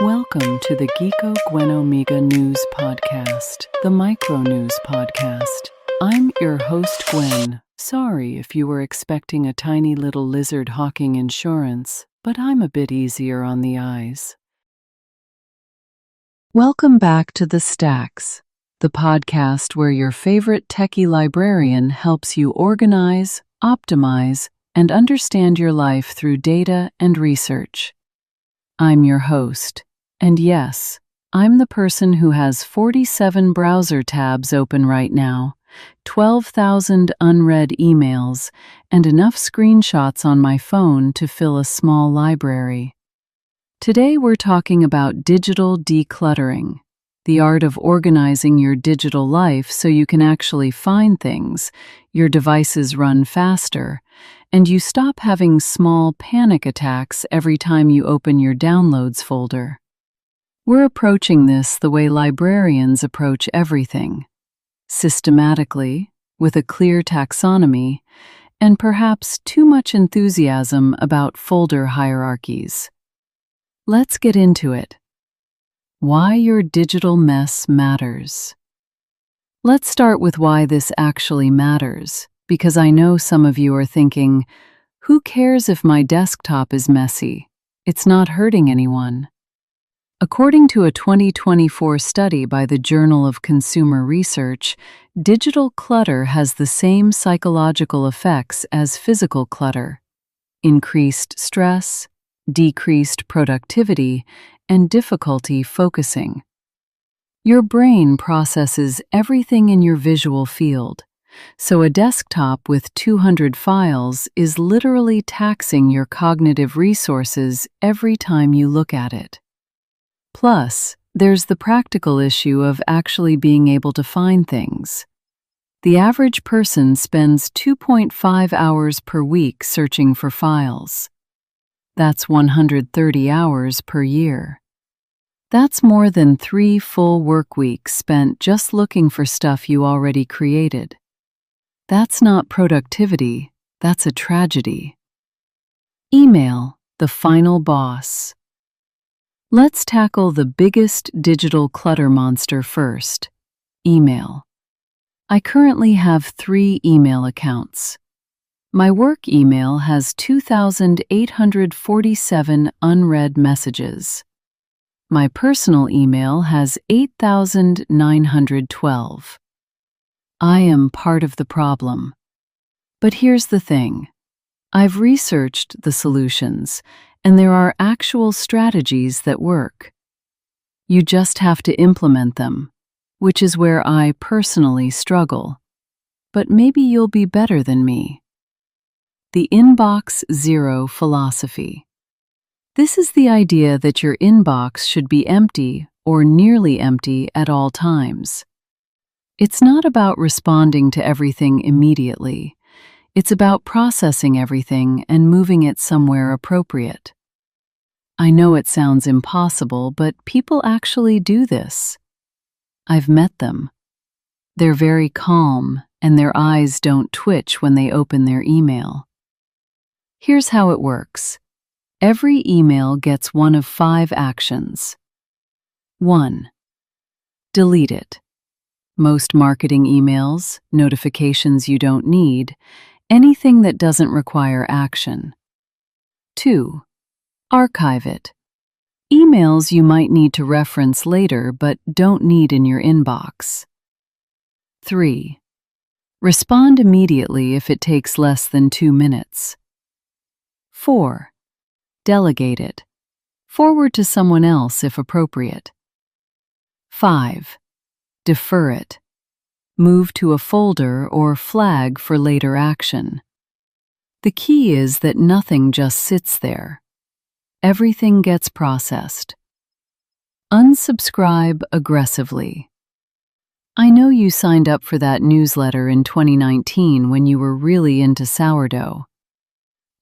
Welcome to the Geeko Gwenomiga News Podcast, the Micro News Podcast. I'm your host, Gwen. Sorry if you were expecting a tiny little lizard hawking insurance, but I'm a bit easier on the eyes. Welcome back to The Stacks, the podcast where your favorite techie librarian helps you organize, optimize, and understand your life through data and research. I'm your host. And yes, I'm the person who has 47 browser tabs open right now, 12,000 unread emails, and enough screenshots on my phone to fill a small library. Today we're talking about digital decluttering, the art of organizing your digital life so you can actually find things, your devices run faster, and you stop having small panic attacks every time you open your downloads folder. We're approaching this the way librarians approach everything, systematically, with a clear taxonomy, and perhaps too much enthusiasm about folder hierarchies. Let's get into it. Why your digital mess matters. Let's start with why this actually matters, because I know some of you are thinking, who cares if my desktop is messy? It's not hurting anyone. According to a 2024 study by the Journal of Consumer Research, digital clutter has the same psychological effects as physical clutter: increased stress, decreased productivity, and difficulty focusing. Your brain processes everything in your visual field, so a desktop with 200 files is literally taxing your cognitive resources every time you look at it. Plus, there's the practical issue of actually being able to find things. The average person spends 2.5 hours per week searching for files. That's 130 hours per year. That's more than 3 full work weeks spent just looking for stuff you already created. That's not productivity, that's a tragedy. Email, the final boss. Let's tackle the biggest digital clutter monster first: email. I currently have 3 email accounts. My work email has 2,847 unread messages. My personal email has 8,912. I am part of the problem. But here's the thing. I've researched the solutions, and there are actual strategies that work. You just have to implement them, which is where I personally struggle. But maybe you'll be better than me. The Inbox Zero philosophy. This is the idea that your inbox should be empty or nearly empty at all times. It's not about responding to everything immediately. It's about processing everything and moving it somewhere appropriate. I know it sounds impossible, but people actually do this. I've met them. They're very calm, and their eyes don't twitch when they open their email. Here's how it works. Every email gets one of 5 actions. 1. Delete it. Most marketing emails, notifications you don't need, anything that doesn't require action. 2. Archive it. Emails you might need to reference later but don't need in your inbox. 3. Respond immediately if it takes less than 2 minutes. 4. Delegate it. Forward to someone else if appropriate. 5. Defer it. Move to a folder or flag for later action. The key is that nothing just sits there. Everything gets processed. Unsubscribe aggressively. I know you signed up for that newsletter in 2019 when you were really into sourdough.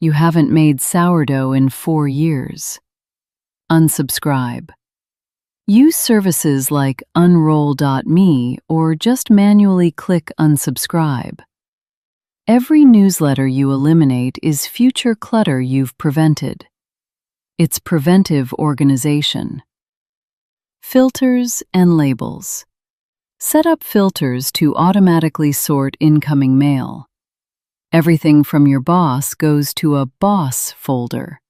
You haven't made sourdough in 4 years. Unsubscribe. Use services like unroll.me or just manually click unsubscribe. Every newsletter you eliminate is future clutter you've prevented. It's preventive organization. Filters and labels. Set up filters to automatically sort incoming mail. Everything from your boss goes to a boss folder.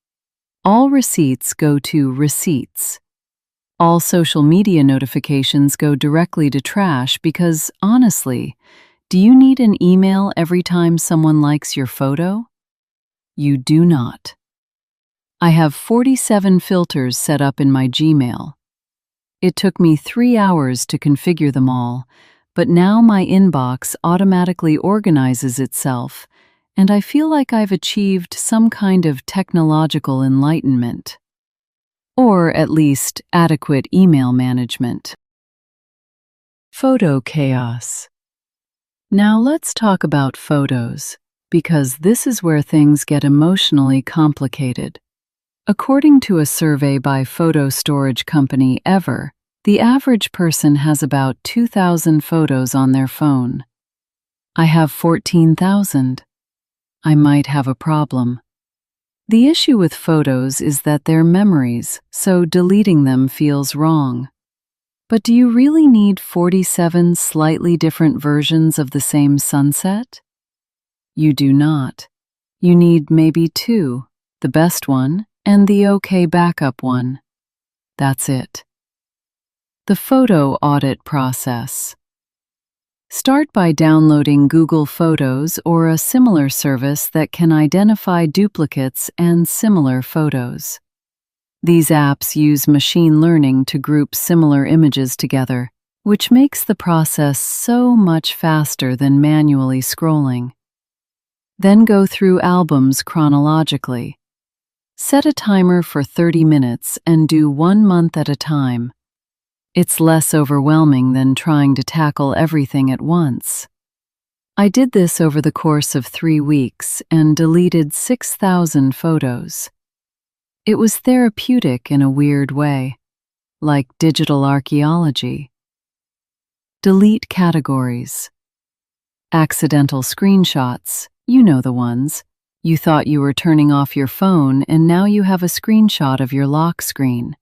All receipts go to receipts. All social media notifications go directly to trash because, honestly, do you need an email every time someone likes your photo? You do not. I have 47 filters set up in my Gmail. It took me 3 hours to configure them all, but now my inbox automatically organizes itself, and I feel like I've achieved some kind of technological enlightenment. Or at least adequate email management. Photo chaos. Now let's talk about photos, because this is where things get emotionally complicated. According to a survey by photo storage company Ever, the average person has about 2,000 photos on their phone. I have 14,000. I might have a problem. The issue with photos is that they're memories, so deleting them feels wrong. But do you really need 47 slightly different versions of the same sunset? You do not. You need maybe 2, the best one and the okay backup one. That's it. The photo audit process. Start by downloading Google Photos or a similar service that can identify duplicates and similar photos. These apps use machine learning to group similar images together, which makes the process so much faster than manually scrolling. Then go through albums chronologically. Set a timer for 30 minutes and do 1 month at a time. It's less overwhelming than trying to tackle everything at once. I did this over the course of 3 weeks and deleted 6,000 photos. It was therapeutic in a weird way, like digital archaeology. Delete categories. Accidental screenshots, you know the ones. You thought you were turning off your phone and now you have a screenshot of your lock screen.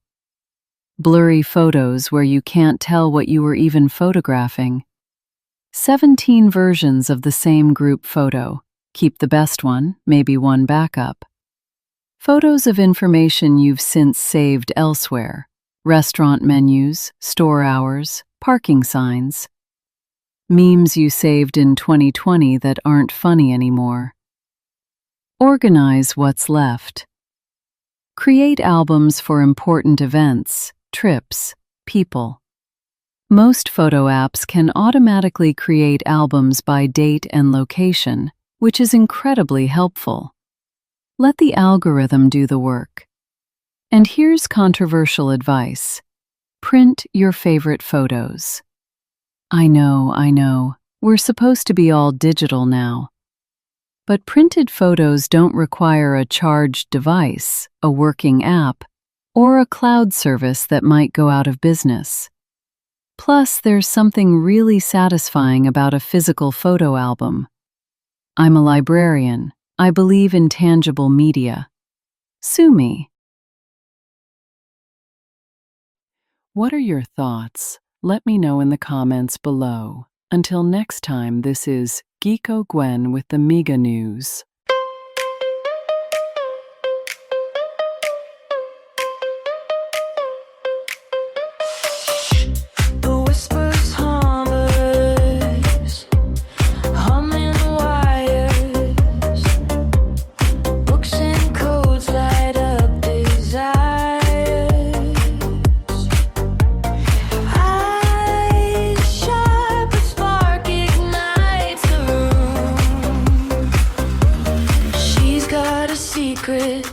Blurry photos where you can't tell what you were even photographing. 17 versions of the same group photo. Keep the best one, maybe one backup. Photos of information you've since saved elsewhere. Restaurant menus, store hours, parking signs. Memes you saved in 2020 that aren't funny anymore. Organize what's left. Create albums for important events, trips, people. Most photo apps can automatically create albums by date and location, which is incredibly helpful. Let the algorithm do the work. And here's controversial advice. Print your favorite photos. I know, we're supposed to be all digital now. But printed photos don't require a charged device, a working app, or a cloud service that might go out of business. Plus, there's something really satisfying about a physical photo album. I'm a librarian. I believe in tangible media. Sue me. What are your thoughts? Let me know in the comments below. Until next time, this is Geeko Gwen with the Mega News.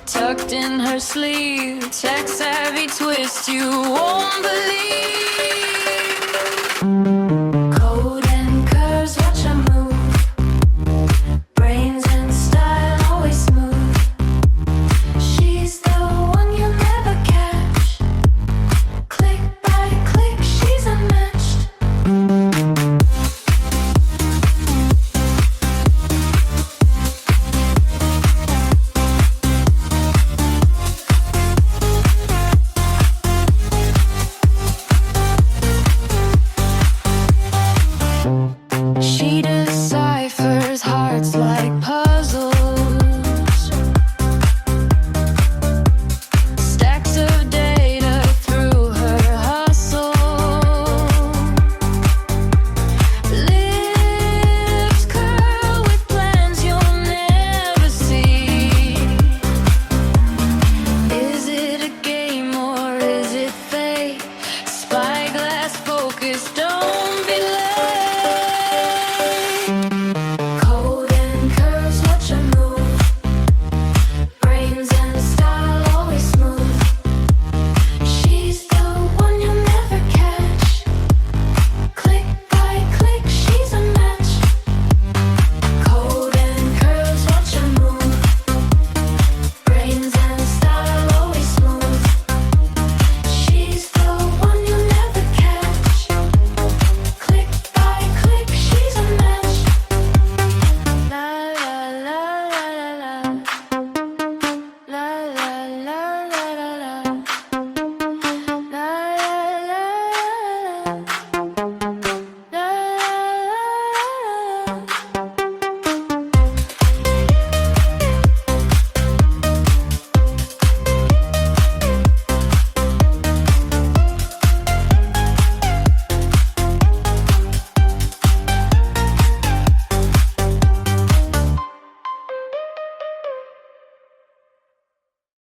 Tucked in her sleeve, tech savvy twist you won't believe.